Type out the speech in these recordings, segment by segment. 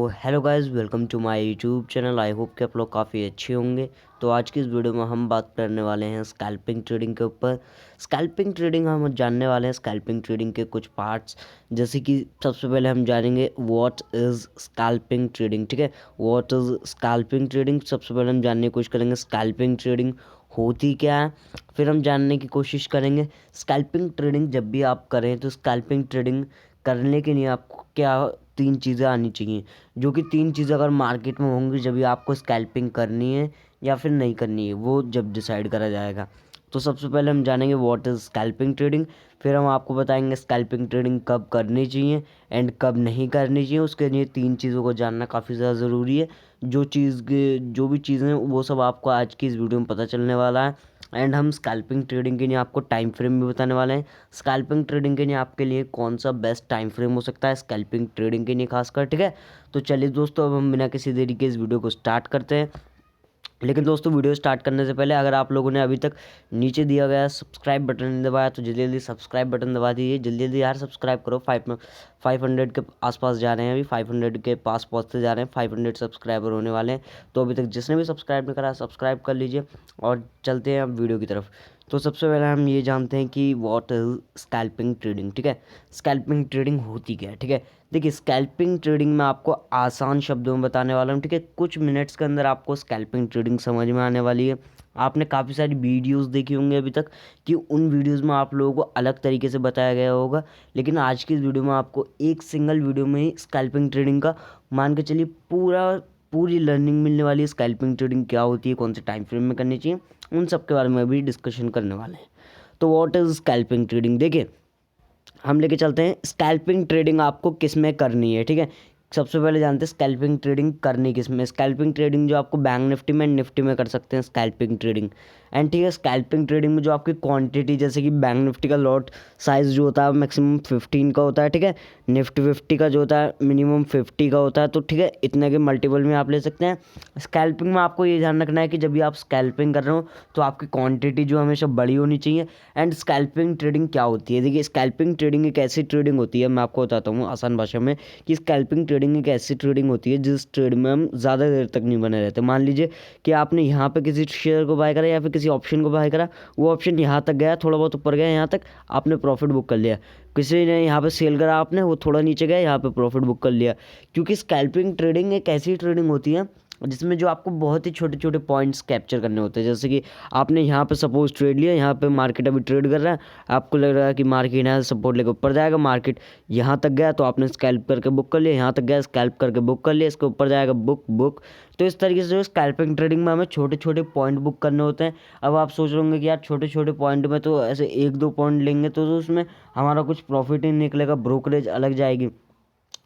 Hello guys, welcome to my YouTube channel. I hope कि आप लोग काफ़ी अच्छे होंगे। तो आज की इस वीडियो में हम बात करने वाले हैं स्कैल्पिंग ट्रेडिंग के ऊपर। स्कैल्पिंग ट्रेडिंग हम जानने वाले हैं स्कैल्पिंग ट्रेडिंग के कुछ पार्ट्स, जैसे कि सबसे पहले हम जानेंगे व्हाट इज़ स्कैल्पिंग ट्रेडिंग। ठीक है, व्हाट इज़ स्कैल्पिंग ट्रेडिंग सबसे पहले हम जानने की कोशिश करेंगे स्कैल्पिंग ट्रेडिंग होती क्या है। फिर हम जानने की कोशिश करेंगे स्कैल्पिंग ट्रेडिंग जब भी आप करें तो स्कैल्पिंग ट्रेडिंग करने के लिए आपको क्या 3 चीज़ें आनी चाहिए, जो कि 3 चीज़ें अगर मार्केट में होंगी जब भी आपको स्कैल्पिंग करनी है या फिर नहीं करनी है, वो जब डिसाइड करा जाएगा। तो सबसे पहले हम जानेंगे व्हाट इज़ स्कैल्पिंग ट्रेडिंग। फिर हम आपको बताएंगे स्कैल्पिंग ट्रेडिंग कब करनी चाहिए एंड कब नहीं करनी चाहिए। उसके लिए 3 चीज़ों को जानना काफ़ी ज़्यादा ज़रूरी है। जो भी चीज़ें वो सब आपको आज की इस वीडियो में पता चलने वाला है। एंड हम स्कैल्पिंग ट्रेडिंग के लिए आपको टाइम फ्रेम भी बताने वाले हैं। स्कैल्पिंग ट्रेडिंग के लिए आपके लिए कौन सा बेस्ट टाइम फ्रेम हो सकता है स्कैल्पिंग ट्रेडिंग के लिए खासकर। ठीक है, तो चलिए दोस्तों, अब हम बिना किसी देरी के इस वीडियो को स्टार्ट करते हैं। लेकिन दोस्तों, वीडियो स्टार्ट करने से पहले अगर आप लोगों ने अभी तक नीचे दिया गया सब्सक्राइब बटन नहीं दबाया तो जल्दी जल्दी सब्सक्राइब बटन दबा दीजिए। जल्दी जल्दी यार सब्सक्राइब करो। 500 के आसपास जा रहे हैं, अभी 500 के पास पहुँचते जा रहे हैं। 500 सब्सक्राइबर होने वाले हैं। तो अभी तक जिसने भी सब्सक्राइब नहीं करा सब्सक्राइब कर लीजिए और चलते हैं अब वीडियो की तरफ। तो सबसे पहले हम ये जानते हैं कि व्हाट इज़ स्कैल्पिंग ट्रेडिंग। ठीक है, स्कैल्पिंग ट्रेडिंग होती क्या है। ठीक है, देखिए स्कैल्पिंग ट्रेडिंग में आपको आसान शब्दों में बताने वाला हूँ। ठीक है, कुछ मिनट्स के अंदर आपको स्कैल्पिंग ट्रेडिंग समझ में आने वाली है। आपने काफ़ी सारी वीडियोस देखी होंगी अभी तक कि उन वीडियोस में आप लोगों को अलग तरीके से बताया गया होगा, लेकिन आज की इस वीडियो में आपको एक सिंगल वीडियो में ही स्कैल्पिंग ट्रेडिंग का मान के चलिए पूरी लर्निंग मिलने वाली है। स्कैल्पिंग ट्रेडिंग क्या होती है, कौन से टाइम फ्रेम में करनी चाहिए, उन सब के बारे में भी डिस्कशन करने वाले हैं। तो व्हाट इज़ स्कैल्पिंग ट्रेडिंग, देखिए हम लेके चलते हैं स्कैल्पिंग ट्रेडिंग आपको किस में करनी है। ठीक है, सबसे पहले जानते हैं स्कैल्पिंग ट्रेडिंग करनी किस में। स्कैल्पिंग ट्रेडिंग जो आपको बैंक निफ्टी में निफ्टी में कर सकते हैं स्कैल्पिंग ट्रेडिंग। एंड ठीक है, स्कैल्पिंग ट्रेडिंग में जो आपकी क्वांटिटी, जैसे कि बैंक निफ्टी का लॉट साइज़ जो होता है मैक्सिमम 15 का होता है। ठीक है, निफ्टी 50 का जो होता है मिनिमम 50 का होता है। तो ठीक है, इतने के मल्टीपल में आप ले सकते हैं। स्कैल्पिंग में आपको ये ध्यान रखना है कि जब भी आप स्कैल्पिंग कर रहे हो तो आपकी क्वांटिटी जो हमेशा बड़ी होनी चाहिए। एंड स्कैल्पिंग ट्रेडिंग क्या होती है, देखिए स्कैल्पिंग ट्रेडिंग एक ऐसी ट्रेडिंग होती है, मैं आपको बताता हूँ आसान भाषा में, कि स्कैल्पिंग ट्रेडिंग एक ऐसी ट्रेडिंग होती है जिस ट्रेड में हम ज़्यादा देर तक नहीं बने रहते। मान लीजिए कि आपने यहाँ पे किसी शेयर को बाय करा या फिर किसी ऑप्शन को बाय करा, वो ऑप्शन यहाँ तक गया, थोड़ा बहुत ऊपर गया, यहाँ तक आपने प्रॉफिट बुक कर लिया। किसी ने यहाँ पे सेल करा आपने, वो थोड़ा नीचे गया, यहाँ पे प्रॉफिट बुक कर लिया। क्योंकि स्कैल्पिंग ट्रेडिंग एक ऐसी ट्रेडिंग होती है जिसमें जो आपको बहुत ही छोटे छोटे पॉइंट्स कैप्चर करने होते हैं। जैसे कि आपने यहाँ पे सपोज ट्रेड लिया, यहाँ पे मार्केट अभी ट्रेड कर रहा है, आपको लग रहा है कि मार्केट यहाँ सपोर्ट लेकर ऊपर जाएगा, मार्केट यहाँ तक गया तो आपने स्कैल्प करके बुक कर लिया, यहाँ तक गया स्कैल्प करके बुक कर लिया, इसके ऊपर जाएगा बुक बुक। तो इस तरीके से जो स्कैल्पिंग ट्रेडिंग में हमें छोटे छोटे पॉइंट बुक करने होते हैं। अब आप सोच रहे होंगे कि यार छोटे छोटे पॉइंट में तो ऐसे 1-2 पॉइंट लेंगे तो उसमें हमारा कुछ प्रॉफिट ही निकलेगा, ब्रोकरेज अलग जाएगी।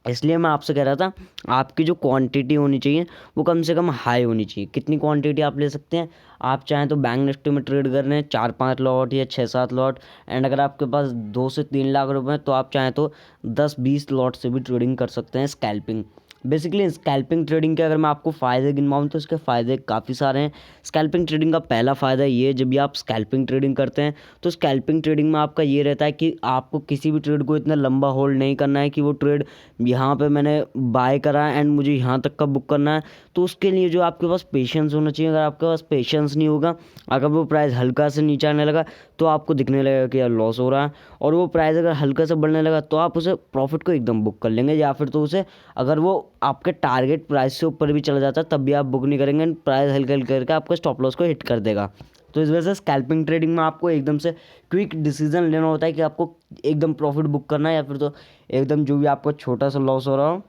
इसलिए मैं आपसे कह रहा था आपकी जो क्वांटिटी होनी चाहिए वो कम से कम हाई होनी चाहिए। कितनी क्वांटिटी आप ले सकते हैं, आप चाहें तो बैंक निफ्टी में ट्रेड कर रहे हैं 4-5 लॉट या 6-7 लॉट, एंड अगर आपके पास 2 से 3 लाख रुपए हैं तो आप चाहें तो 10-20 लॉट से भी ट्रेडिंग कर सकते हैं स्कैल्पिंग। बेसिकली स्कैल्पिंग ट्रेडिंग के अगर मैं आपको फ़ायदे गिनवाऊँ तो इसके फ़ायदे काफ़ी सारे हैं। स्कैल्पिंग ट्रेडिंग का पहला फ़ायदा ये है, जब भी आप स्कैल्पिंग ट्रेडिंग करते हैं तो स्कैल्पिंग ट्रेडिंग में आपका ये रहता है कि आपको किसी भी ट्रेड को इतना लंबा होल्ड नहीं करना है कि वो ट्रेड यहाँ पे मैंने बाय करा एंड मुझे यहाँ तक का बुक करना है। तो उसके लिए जो आपके पास पेशेंस होना चाहिए। अगर आपके पास पेशेंस नहीं होगा, अगर वो प्राइस हल्का से नीचे आने लगा तो आपको दिखने लगेगा कि यार लॉस हो रहा है, और वो प्राइस अगर हल्का से बढ़ने लगा तो आप उसे प्रॉफिट को एकदम बुक कर लेंगे, या फिर तो उसे अगर वो आपके टारगेट प्राइस से ऊपर भी चला जाता है तब भी आप बुक नहीं करेंगे, प्राइस हल्का हल्का करके आपका स्टॉप लॉस को हिट कर देगा। तो इस वजह से स्कैल्पिंग ट्रेडिंग में आपको एकदम से क्विक डिसीजन लेना होता है कि आपको एकदम प्रॉफिट बुक करना है या फिर तो एकदम जो भी आपको छोटा सा लॉस हो रहा हो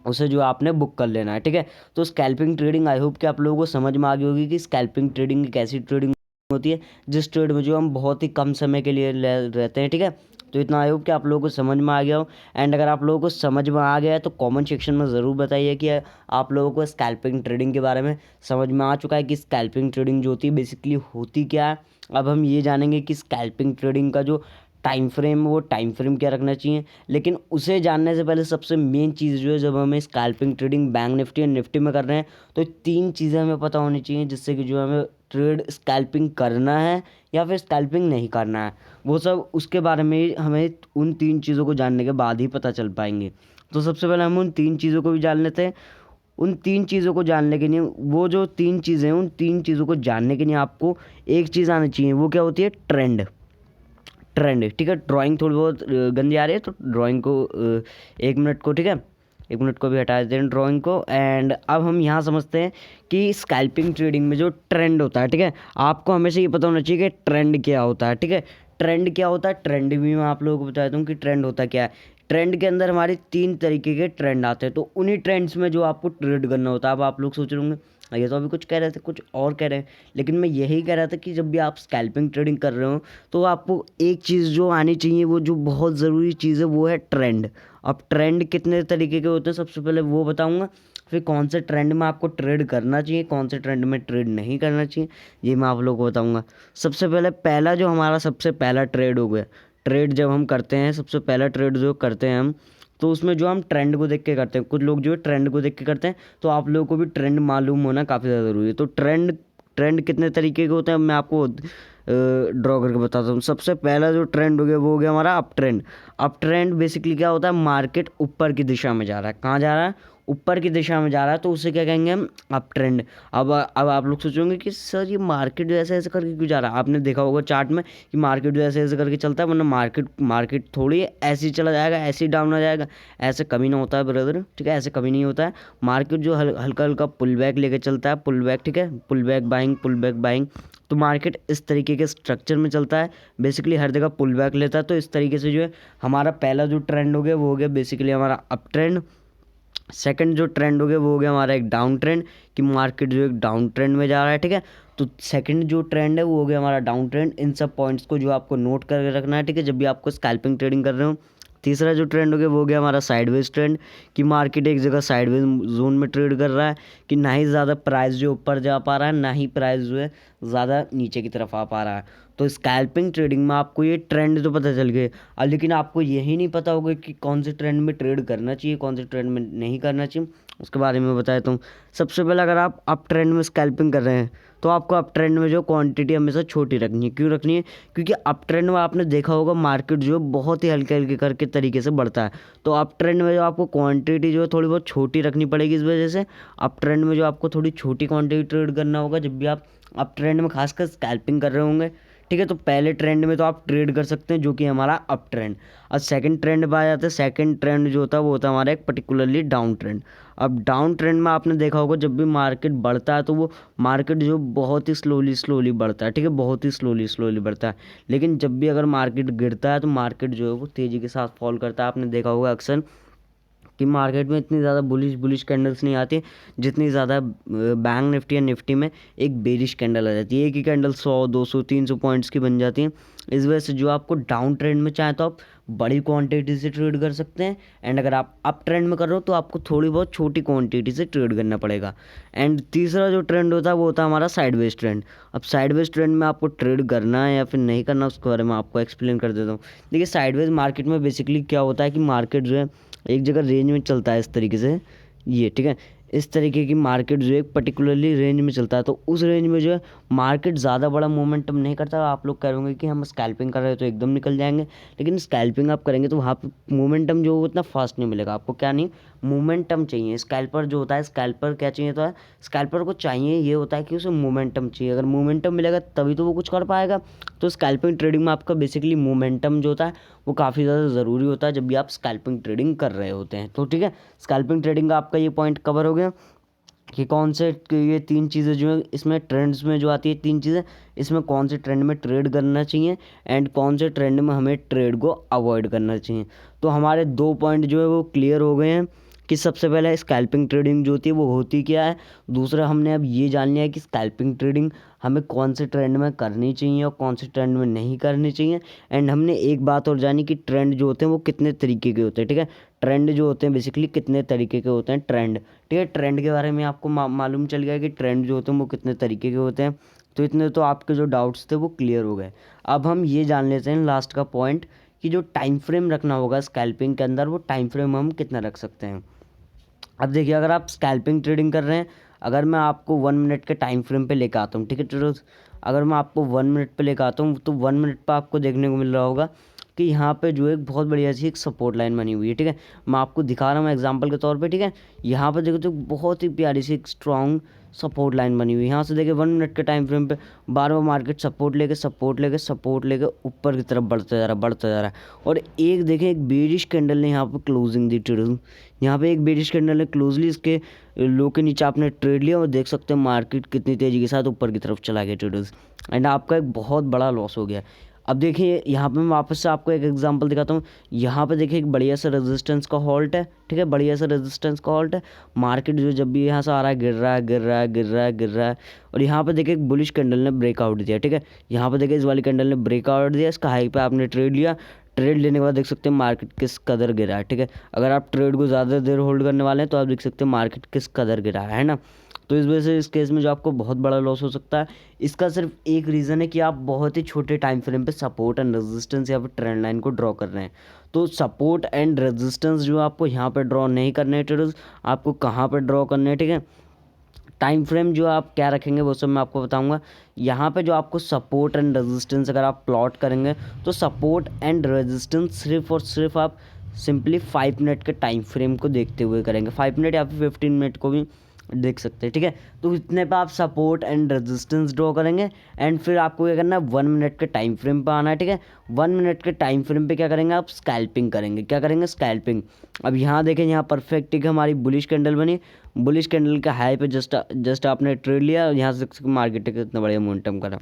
उसे जो आपने बुक कर लेना है। ठीक है, तो स्कैल्पिंग ट्रेडिंग आई होप कि आप लोगों को समझ में आ गई होगी कि स्कैल्पिंग ट्रेडिंग एक ऐसी ट्रेडिंग होती है जिस ट्रेड में जो हम बहुत ही कम समय के लिए रहते हैं। ठीक है, तो इतना आई होप कि आप लोगों को समझ में आ गया हो। एंड अगर आप लोगों को समझ में आ गया है तो कमेंट सेक्शन में ज़रूर बताइए कि आप लोगों को स्कैल्पिंग ट्रेडिंग के बारे में समझ में आ चुका है कि स्कैल्पिंग ट्रेडिंग जो होती है बेसिकली होती क्या है। अब हम ये जानेंगे कि स्कैल्पिंग ट्रेडिंग का जो टाइम फ्रेम वो टाइम फ्रेम क्या रखना चाहिए। लेकिन उसे जानने से पहले सबसे मेन चीज़ जो है, जब हमें स्कैल्पिंग ट्रेडिंग बैंक निफ्टी और निफ्टी में कर रहे हैं तो 3 चीज़ें हमें पता होनी चाहिए, जिससे कि जो हमें ट्रेड स्कैल्पिंग करना है या फिर स्कैल्पिंग नहीं करना है वो सब उसके बारे में हमें उन 3 चीज़ों को जानने के बाद ही पता चल पाएंगे। तो सबसे पहले हम उन 3 चीज़ों को भी जान लेते हैं। उन 3 चीज़ों को जानने के लिए, वो जो 3 चीज़ें हैं, उन 3 चीज़ों को जानने के लिए आपको एक चीज़ आनी चाहिए, वो क्या होती है? ट्रेंड। ट्रेंड, ठीक है। ड्राइंग थोड़ी बहुत गंदी आ रही है, तो ड्राइंग को 1 मिनट को, ठीक है, 1 मिनट को भी हटा देते हैं ड्राइंग को। एंड अब हम यहाँ समझते हैं कि स्कैल्पिंग ट्रेडिंग में जो ट्रेंड होता है, ठीक है, आपको हमेशा ये पता होना चाहिए कि ट्रेंड क्या होता है, ठीक है। ट्रेंड क्या होता है? ट्रेंड भी मैं आप लोगों को बताता हूँ कि ट्रेंड होता क्या है। ट्रेंड के अंदर हमारे 3 तरीके के ट्रेंड आते हैं, तो उन्हीं ट्रेंड्स में जो आपको ट्रेड करना होता है। अब आप लोग सोच रहे होंगे ये तो अभी कुछ कह रहे थे, कुछ और कह रहे हैं, लेकिन मैं यही कह रहा था कि जब भी आप स्कैल्पिंग ट्रेडिंग कर रहे हो तो आपको एक चीज़ जो आनी चाहिए, वो जो बहुत ज़रूरी चीज़ है, वो है ट्रेंड। अब ट्रेंड कितने तरीके के होते हैं सबसे पहले वो बताऊंगा, फिर कौन से ट्रेंड में आपको ट्रेड करना चाहिए, कौन से ट्रेंड में ट्रेड नहीं करना चाहिए, ये मैं आप लोगों को बताऊंगा। सबसे पहले पहला जो हमारा सबसे पहला ट्रेड हो गया, ट्रेड जब हम करते हैं, सबसे पहला ट्रेड जो करते हैं हम, तो उसमें जो हम ट्रेंड को देख के करते हैं, कुछ लोग जो है ट्रेंड को देख के करते हैं, तो आप लोगों को भी ट्रेंड मालूम होना काफ़ी ज़्यादा ज़रूरी है। तो ट्रेंड ट्रेंड कितने तरीके के होते हैं मैं आपको ड्रॉ करके बताता हूँ। सबसे पहला जो ट्रेंड हो गया वो हो गया हमारा up trend. Up trend basically क्या होता है? मार्केट ऊपर की दिशा में जा रहा है। कहाँ जा रहा है? ऊपर की दिशा में जा रहा है, तो उसे क्या कहेंगे हम? Up trend. अब आप लोग सोचोगे कि सर ये मार्केट जो ऐसे ऐसे करके क्यों जा रहा है? आपने देखा होगा चार्ट में कि मार्केट जो ऐसे ऐसे करके चलता है, वरना मार्केट थोड़ी ऐसे ही चला जाएगा, ऐसे ही डाउन आ जाएगा। ऐसे कभी ना होता है ब्रदर, ठीक है, ऐसे कभी नहीं होता है। मार्केट जो हल्का हल्का पुल बैक लेके चलता है, पुल बैक, ठीक है, pull back buying, pull back buying. तो मार्केट इस तरीके के स्ट्रक्चर में चलता है, बेसिकली हर जगह पुल बैक लेता है। तो इस तरीके से जो है हमारा पहला जो ट्रेंड हो गया वो हो गया बेसिकली हमारा अप ट्रेंड। सेकंड जो ट्रेंड हो गया वो हो गया हमारा एक डाउन ट्रेंड, कि मार्केट जो एक डाउन ट्रेंड में जा रहा है, ठीक है। तो सेकंड जो ट्रेंड है वो हो गया हमारा डाउन ट्रेंड। इन सब पॉइंट्स को जो आपको नोट करके रखना है, ठीक है, जब भी आपको स्कैल्पिंग ट्रेडिंग कर रहे हो। तीसरा जो ट्रेंड हो गया वो हो गया हमारा साइडवेज ट्रेंड, कि मार्केट एक जगह साइडवेज जोन में ट्रेड कर रहा है, कि ना ही ज़्यादा प्राइस जो ऊपर जा पा रहा है, ना ही प्राइस जो है ज़्यादा नीचे की तरफ आ पा रहा है। तो स्कैल्पिंग ट्रेडिंग में आपको ये ट्रेंड तो पता चल गए, लेकिन आपको यही नहीं पता होगा कि कौन से ट्रेंड में ट्रेड करना चाहिए, कौन से ट्रेंड में नहीं करना चाहिए। उसके बारे में बताता हूँ। सबसे पहले अगर आप अप ट्रेंड में स्कैल्पिंग कर रहे हैं, तो आपको अप ट्रेंड में जो क्वांटिटी हमेशा छोटी रखनी है। क्यों रखनी है? क्योंकि अप ट्रेंड में आपने देखा होगा मार्केट जो बहुत ही हल्के हल्के करके तरीके से बढ़ता है। तो अप ट्रेंड में जो आपको क्वांटिटी जो है थोड़ी बहुत छोटी रखनी पड़ेगी। इस वजह से अप ट्रेंड में जो आपको थोड़ी छोटी क्वांटिटी ट्रेड करना होगा, जब भी आप अप ट्रेंड में खासकर स्कैल्पिंग कर रहे होंगे, ठीक है। तो पहले ट्रेंड में तो आप ट्रेड कर सकते हैं, जो कि हमारा अप ट्रेंड। अब सेकंड ट्रेंड पे आ जाते हैं। सेकंड ट्रेंड जो होता है वो होता है हमारा एक पर्टिकुलरली डाउन ट्रेंड। अब डाउन ट्रेंड में आपने देखा होगा जब भी मार्केट बढ़ता है, तो वो मार्केट जो बहुत ही स्लोली स्लोली बढ़ता है, ठीक है, बहुत ही स्लोली स्लोली बढ़ता है। लेकिन जब भी अगर मार्केट गिरता है, तो मार्केट जो है वो तेज़ी के साथ फॉल करता है। आपने देखा होगा अक्सर कि मार्केट में इतनी ज़्यादा बुलिश कैंडल्स नहीं आती जितनी ज़्यादा बैंक निफ्टी या निफ्टी में एक बेरिश कैंडल आ जाती है। एक ही कैंडल 100 200 300 पॉइंट्स की बन जाती है। इस वजह से जो आपको डाउन ट्रेंड में चाहे तो आप बड़ी क्वांटिटी से ट्रेड कर सकते हैं, एंड अगर आप अप ट्रेंड में कर रहे हो तो आपको थोड़ी बहुत छोटी क्वांटिटी से ट्रेड करना पड़ेगा। एंड तीसरा जो ट्रेंड होता है वो होता है हमारा साइडवेज ट्रेंड। अब साइडवेज ट्रेंड में आपको ट्रेड करना है या फिर नहीं करना, उसके बारे में आपको एक्सप्लेन कर देता हूँ। देखिए साइडवेज मार्केट में बेसिकली क्या होता है कि मार्केट जो है एक जगह रेंज में चलता है इस तरीके से, ये, ठीक है, इस तरीके की मार्केट जो है पर्टिकुलरली रेंज में चलता है। तो उस रेंज में जो है मार्केट ज़्यादा बड़ा मोमेंटम नहीं करता। आप लोग कहोगे कि हम स्कैल्पिंग कर रहे हैं तो एकदम निकल जाएंगे, लेकिन स्कैल्पिंग आप करेंगे तो वहाँ पर मोमेंटम जो उतना फास्ट नहीं मिलेगा आपको। क्या नहीं, मोमेंटम चाहिए। स्कैल्पर जो होता है, स्कैल्पर क्या चाहिए होता है? स्कैल्पर को चाहिए ये होता है कि उसे मोमेंटम चाहिए। अगर मोमेंटम मिलेगा तभी तो वो कुछ कर पाएगा। तो स्कैल्पिंग ट्रेडिंग में आपका बेसिकली मोमेंटम जो होता है वो काफ़ी ज़्यादा ज़रूरी होता है जब भी आप स्कैल्पिंग ट्रेडिंग कर रहे होते हैं। तो ठीक है, स्कैल्पिंग ट्रेडिंग का आपका ये पॉइंट कवर हो गया कि कौन से ये 3 चीज़ें जो है इसमें ट्रेंड्स में जो आती है, 3 चीज़ें, इसमें कौन से ट्रेंड में ट्रेड करना चाहिए एंड कौन से ट्रेंड में हमें ट्रेड को अवॉइड करना चाहिए। तो हमारे 2 पॉइंट जो है वो क्लियर हो गए हैं कि सबसे पहले स्कैल्पिंग ट्रेडिंग जो होती है वो होती क्या है। दूसरा हमने अब ये जान लिया है कि स्कैल्पिंग ट्रेडिंग हमें कौन से ट्रेंड में करनी चाहिए और कौन से ट्रेंड में नहीं करनी चाहिए। एंड हमने एक बात और जानी कि ट्रेंड जो होते हैं वो कितने तरीके के होते हैं, ठीक है। ट्रेंड जो होते हैं बेसिकली कितने तरीके के होते हैं ट्रेंड, ठीक है। ट्रेंड के बारे में आपको मालूम चल गया कि ट्रेंड जो होते हैं वो कितने तरीके के होते हैं। तो इतने तो आपके जो डाउट्स थे वो क्लियर हो गए। अब हम ये जान लेते हैं लास्ट का पॉइंट कि जो टाइम फ्रेम रखना होगा स्कैल्पिंग के अंदर, वो टाइम फ्रेम हम कितना रख सकते हैं। अब देखिए, अगर आप स्कैल्पिंग ट्रेडिंग कर रहे हैं, अगर मैं आपको 1 मिनट के टाइम फ्रेम पे लेकर आता हूँ, ठीक है, अगर मैं आपको 1 मिनट पे लेकर आता हूँ तो 1 मिनट पर आपको देखने को मिल रहा होगा कि यहाँ पे जो है एक बहुत बढ़िया सी एक सपोर्ट लाइन बनी हुई है, ठीक है। मैं आपको दिखा रहा हूँ एग्जांपल के तौर पे, ठीक है। यहाँ पर देखो तो बहुत ही प्यारी सी एक स्ट्रॉन्ग सपोर्ट लाइन बनी हुई है। यहाँ से देखिए 1 मिनट के टाइम फ्रेम पे बार बार मार्केट सपोर्ट लेके ऊपर की तरफ बढ़ते जा रहा है। और एक देखें एक बेरिश कैंडल ने यहाँ पर क्लोजिंग दी ट्रेडर्स, यहाँ पे एक बेरिश कैंडल ने क्लोजली इसके लो के नीचे आपने ट्रेड लिया और देख सकते हैं मार्केट कितनी तेज़ी के साथ ऊपर की तरफ चला गया ट्रेडर्स, एंड आपका एक बहुत बड़ा लॉस हो गया। अब देखिए यहाँ पे मैं वापस से आपको एक एग्जांपल दिखाता हूँ। यहाँ पे देखिए एक बढ़िया सा रेजिस्टेंस का हॉल्ट है, ठीक है, बढ़िया सा रेजिस्टेंस का हॉल्ट है। मार्केट जो जब भी यहाँ से आ रहा है गिर रहा है और यहाँ पे देखिए एक बुलिश कैंडल ने ब्रेकआउट दिया, ठीक है। यहाँ पे देखिए इस वाली कैंडल ने ब्रेकआउट दिया, इसका हाई पे आपने ट्रेड लिया। ट्रेड लेने के बाद देख सकते हैं मार्केट किस कदर गिरा है, ठीक है। अगर आप ट्रेड को ज़्यादा देर होल्ड करने वाले हैं तो आप देख सकते हैं मार्केट किस कदर गिरा है ना। तो इस वजह से इस केस में जो आपको बहुत बड़ा लॉस हो सकता है, इसका सिर्फ एक रीज़न है कि आप बहुत ही छोटे टाइम फ्रेम पे सपोर्ट एंड रेजिस्टेंस या फिर ट्रेंड लाइन को ड्रॉ कर रहे हैं। तो सपोर्ट एंड रेजिस्टेंस जो आपको यहाँ पे ड्रॉ नहीं करने हैं ट्रेडर्स, आपको कहाँ पे ड्रॉ करने हैं, ठीक है। टाइम फ्रेम जो आप क्या रखेंगे वो सब मैं आपको बताऊंगा। यहाँ पे जो आपको सपोर्ट एंड रेजिस्टेंस अगर आप प्लॉट करेंगे तो सपोर्ट एंड रेजिस्टेंस सिर्फ और सिर्फ आप सिंपली 5 मिनट के टाइम फ्रेम को देखते हुए करेंगे, 5 मिनट या फिर 15 मिनट को भी देख सकते हैं, ठीक है। तो इतने पे आप सपोर्ट एंड रेजिस्टेंस ड्रॉ करेंगे एंड फिर आपको क्या करना है 1 मिनट के टाइम फ्रेम पे आना है, ठीक है। 1 मिनट के टाइम फ्रेम पे क्या करेंगे आप स्कैल्पिंग करेंगे, क्या करेंगे स्कैल्पिंग। अब यहाँ देखें यहाँ परफेक्ट एक हमारी बुलिश कैंडल बनी, बुलिश कैंडल के हाई पे जस्ट आपने ट्रेड लिया और यहाँ से मार्केट का इतना बढ़िया मोमेंटम करा।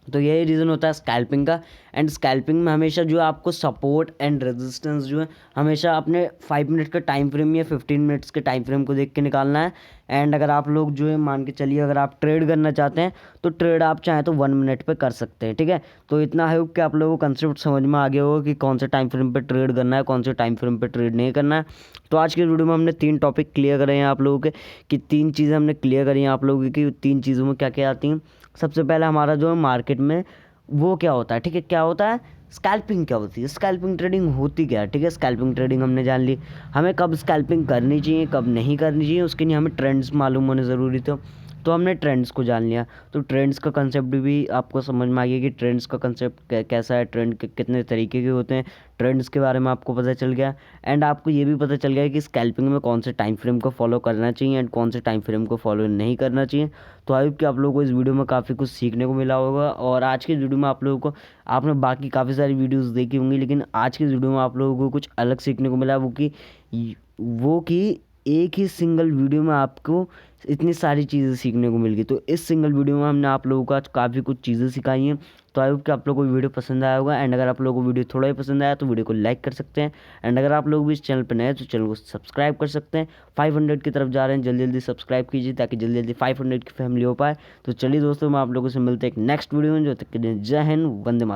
तो यही रीज़न होता है स्कैल्पिंग का। एंड स्कैल्पिंग में हमेशा जो है आपको सपोर्ट एंड रेजिस्टेंस जो है हमेशा अपने 5 मिनट के टाइम फ्रेम या 15 मिनट्स के टाइम फ्रेम को देख के निकालना है। एंड अगर आप लोग जो है मान के चलिए अगर आप ट्रेड करना चाहते हैं तो ट्रेड आप चाहें तो 1 मिनट पे कर सकते हैं, ठीक है। तो इतना है कि आप लोगों को कंसेप्ट समझ में आ गया होगा कि कौन से टाइम फ्रेम पे ट्रेड करना है, कौन से टाइम फ्रेम पे ट्रेड नहीं करना है। तो आज के वीडियो में हमने 3 टॉपिक क्लियर करे हैं आप लोगों के, कि 3 चीज़ें हमने क्लियर करी हैं आप लोगों की 3 चीज़ों में क्या क्या आती हैं। सबसे पहले हमारा जो है मार्केट में वो क्या होता है, ठीक है, क्या होता है स्कैल्पिंग, क्या होती है स्कैल्पिंग ट्रेडिंग होती क्या है, ठीक है। स्कैल्पिंग ट्रेडिंग हमने जान ली, हमें कब स्कैल्पिंग करनी चाहिए कब नहीं करनी चाहिए उसके लिए हमें ट्रेंड्स मालूम होने ज़रूरी थे, तो हमने ट्रेंड्स को जान लिया। तो ट्रेंड्स का कंसेप्ट भी आपको समझ में आ गया कि ट्रेंड्स का कंसेप्ट कैसा है, ट्रेंड कितने तरीके के होते हैं, ट्रेंड्स के बारे में आपको पता चल गया। एंड आपको ये भी पता चल गया कि स्कैल्पिंग में कौन से टाइम फ्रेम को फॉलो करना चाहिए एंड कौन से टाइम फ्रेम को फॉलो नहीं करना चाहिए। तो आई होप कि आप लोगों को इस वीडियो में काफ़ी कुछ सीखने को मिला होगा। और आज के वीडियो में आप लोगों को आपने बाकी काफ़ी सारी वीडियोस देखी होंगी, लेकिन आज के वीडियो में आप लोगों को कुछ अलग सीखने को मिला, वो कि एक ही सिंगल वीडियो में आपको इतनी सारी चीज़ें सीखने को मिल गई। तो इस सिंगल वीडियो में हमने आप लोगों को आज काफ़ी कुछ चीज़ें सिखाई हैं। तो आई होप कि आप लोगों को वीडियो पसंद आया होगा। एंड अगर आप लोगों को वीडियो थोड़ा ही पसंद आया तो वीडियो को लाइक कर सकते हैं। एंड अगर आप लोग भी इस चैनल पर नए हैं तो चैनल को सब्सक्राइब कर सकते हैं। 500 की तरफ जा रहे हैं, जल्दी जल्दी सब्सक्राइब कीजिए ताकि जल्दी जल्दी 500 की फैमिली हो पाए। तो चलिए दोस्तों, मैं आप लोगों से मिलते हैं एक नेक्स्ट वीडियो में, जो तक के लिए जय हिंद, वंदे मातरम।